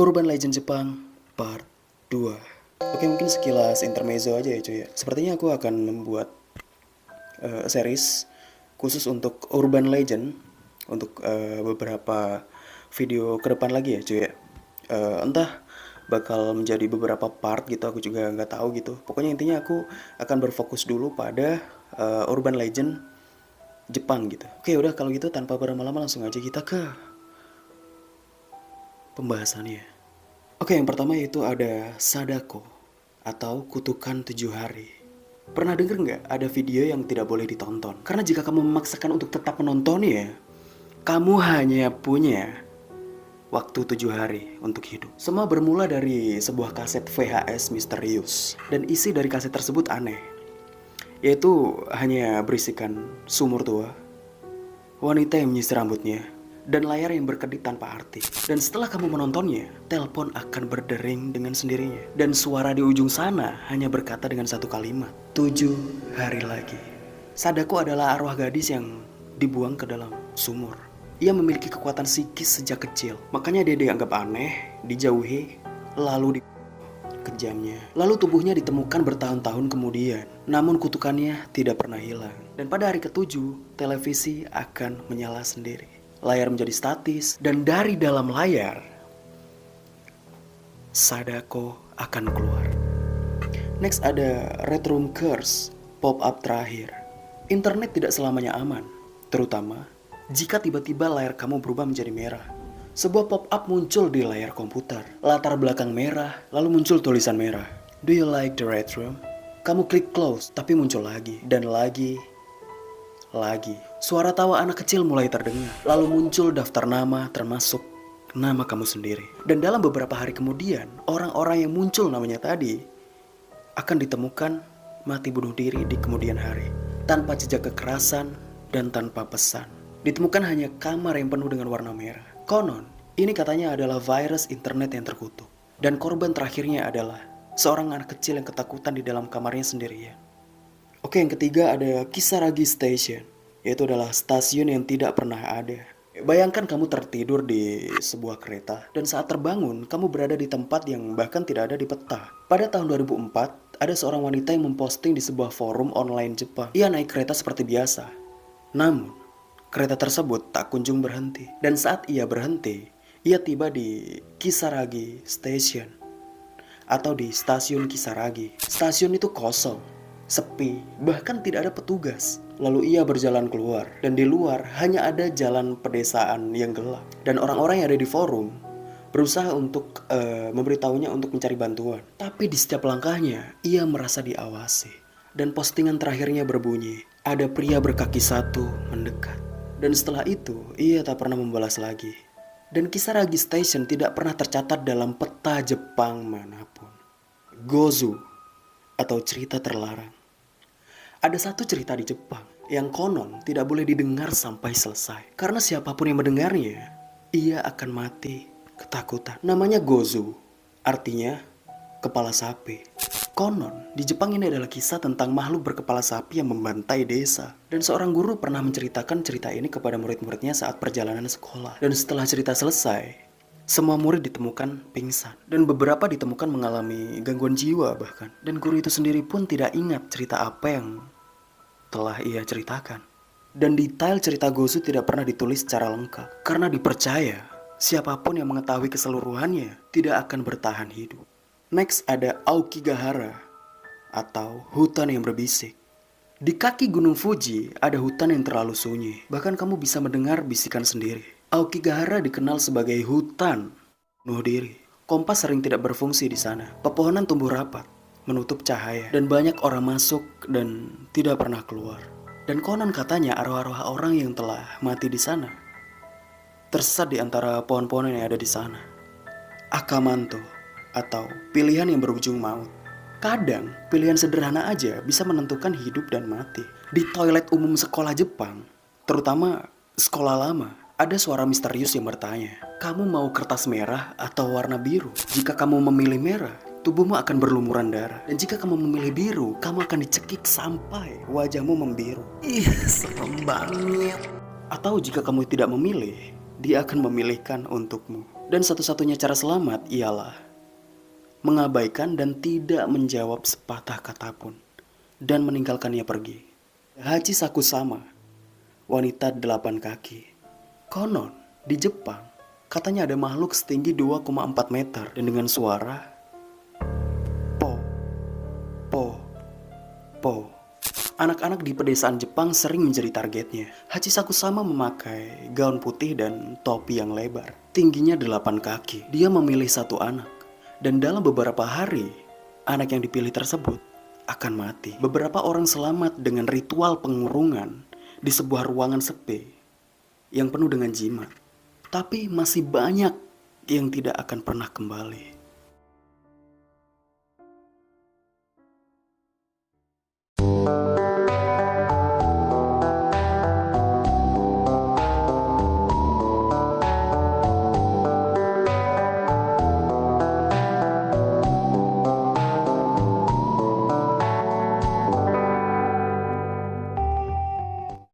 Urban Legend Jepang Part 2. Oke, mungkin sekilas intermezzo aja ya cuy ya. Sepertinya aku akan membuat series khusus untuk Urban Legend untuk beberapa video ke depan lagi ya cuy ya. Entah bakal menjadi beberapa part gitu, aku juga nggak tahu gitu. Pokoknya intinya aku akan berfokus dulu pada Urban Legend Jepang gitu. Oke, udah kalau gitu tanpa berlama-lama langsung aja kita ke pembahasannya. Oke, yang pertama yaitu ada Sadako atau kutukan 7 hari. Pernah denger nggak ada video yang tidak boleh ditonton? Karena jika kamu memaksakan untuk tetap menontonnya, kamu hanya punya waktu 7 hari untuk hidup. Semua bermula dari sebuah kaset VHS misterius. Dan isi dari kaset tersebut aneh. Yaitu hanya berisikan sumur tua, wanita yang menyisir rambutnya, dan layar yang berkedip tanpa arti. Dan setelah kamu menontonnya, telepon akan berdering dengan sendirinya. Dan suara di ujung sana hanya berkata dengan satu kalimat, 7 hari lagi. Sadako adalah arwah gadis yang dibuang ke dalam sumur. Ia memiliki kekuatan psikis sejak kecil. Makanya dia dianggap aneh, dijauhi, lalu kejamnya. Lalu tubuhnya ditemukan bertahun-tahun kemudian. Namun kutukannya tidak pernah hilang. Dan pada hari ke-7, televisi akan menyala sendiri. Layar menjadi statis, dan dari dalam layar, Sadako akan keluar. Next ada Red Room Curse, pop-up terakhir. Internet tidak selamanya aman, terutama jika tiba-tiba layar kamu berubah menjadi merah. Sebuah pop-up muncul di layar komputer. Latar belakang merah, lalu muncul tulisan merah. Do you like the red room? Kamu klik close, tapi muncul lagi. Dan lagi. Suara tawa anak kecil mulai terdengar. Lalu muncul daftar nama termasuk nama kamu sendiri. Dan dalam beberapa hari kemudian, orang-orang yang muncul namanya tadi akan ditemukan mati bunuh diri di kemudian hari. Tanpa jejak kekerasan dan tanpa pesan. Ditemukan hanya kamar yang penuh dengan warna merah. Konon, ini katanya adalah virus internet yang terkutuk. Dan korban terakhirnya adalah seorang anak kecil yang ketakutan di dalam kamarnya sendirian. Oke, yang ketiga ada Kisaragi Station, yaitu adalah stasiun yang tidak pernah ada. Bayangkan kamu tertidur di sebuah kereta, dan saat terbangun, kamu berada di tempat yang bahkan tidak ada di peta. Pada tahun 2004, ada seorang wanita yang memposting di sebuah forum online Jepang. Ia naik kereta seperti biasa. Namun, kereta tersebut tak kunjung berhenti. Dan saat ia berhenti, ia tiba di Kisaragi Station atau di stasiun Kisaragi. Stasiun itu kosong, sepi, bahkan tidak ada petugas. Lalu ia berjalan keluar, dan di luar hanya ada jalan pedesaan yang gelap. Dan orang-orang yang ada di forum berusaha untuk memberitahunya untuk mencari bantuan. Tapi di setiap langkahnya, ia merasa diawasi. Dan postingan terakhirnya berbunyi, ada pria berkaki satu mendekat. Dan setelah itu, ia tak pernah membalas lagi. Dan Kisaragi Station tidak pernah tercatat dalam peta Jepang manapun. Gozu, atau cerita terlarang. Ada satu cerita di Jepang yang konon tidak boleh didengar sampai selesai. Karena siapapun yang mendengarnya, ia akan mati ketakutan. Namanya Gozu, artinya kepala sapi. Konon, di Jepang ini adalah kisah tentang makhluk berkepala sapi yang membantai desa. Dan seorang guru pernah menceritakan cerita ini kepada murid-muridnya saat perjalanan sekolah. Dan setelah cerita selesai, semua murid ditemukan pingsan. Dan beberapa ditemukan mengalami gangguan jiwa bahkan. Dan guru itu sendiri pun tidak ingat cerita apa yang telah ia ceritakan. Dan detail cerita Gozu tidak pernah ditulis secara lengkap. Karena dipercaya, siapapun yang mengetahui keseluruhannya tidak akan bertahan hidup. Next ada Aokigahara atau hutan yang berbisik. Di kaki Gunung Fuji ada hutan yang terlalu sunyi. Bahkan kamu bisa mendengar bisikan sendiri. Aokigahara dikenal sebagai hutan bunuh diri. Kompas sering tidak berfungsi di sana. Pepohonan tumbuh rapat, menutup cahaya. Dan banyak orang masuk dan tidak pernah keluar. Dan konon katanya arwah-arwah orang yang telah mati di sana tersesat di antara pohon-pohon yang ada di sana. Akamanto atau pilihan yang berujung maut. Kadang pilihan sederhana aja bisa menentukan hidup dan mati. Di toilet umum sekolah Jepang, terutama sekolah lama, ada suara misterius yang bertanya, kamu mau kertas merah atau warna biru? Jika kamu memilih merah, tubuhmu akan berlumuran darah. Dan jika kamu memilih biru, kamu akan dicekik sampai wajahmu membiru. Ih, serem banget. Atau jika kamu tidak memilih, dia akan memilihkan untukmu. Dan satu-satunya cara selamat ialah mengabaikan dan tidak menjawab sepatah kata pun dan meninggalkannya pergi. Hachi Sakusama, wanita 8 kaki. Konon, di Jepang, katanya ada makhluk setinggi 2,4 meter dan dengan suara po, po, po. Anak-anak di pedesaan Jepang sering menjadi targetnya. Hachi Sakusama memakai gaun putih dan topi yang lebar. Tingginya 8 kaki. Dia memilih satu anak. Dan dalam beberapa hari, anak yang dipilih tersebut akan mati. Beberapa orang selamat dengan ritual pengurungan di sebuah ruangan sepi yang penuh dengan jimat. Tapi masih banyak yang tidak akan pernah kembali.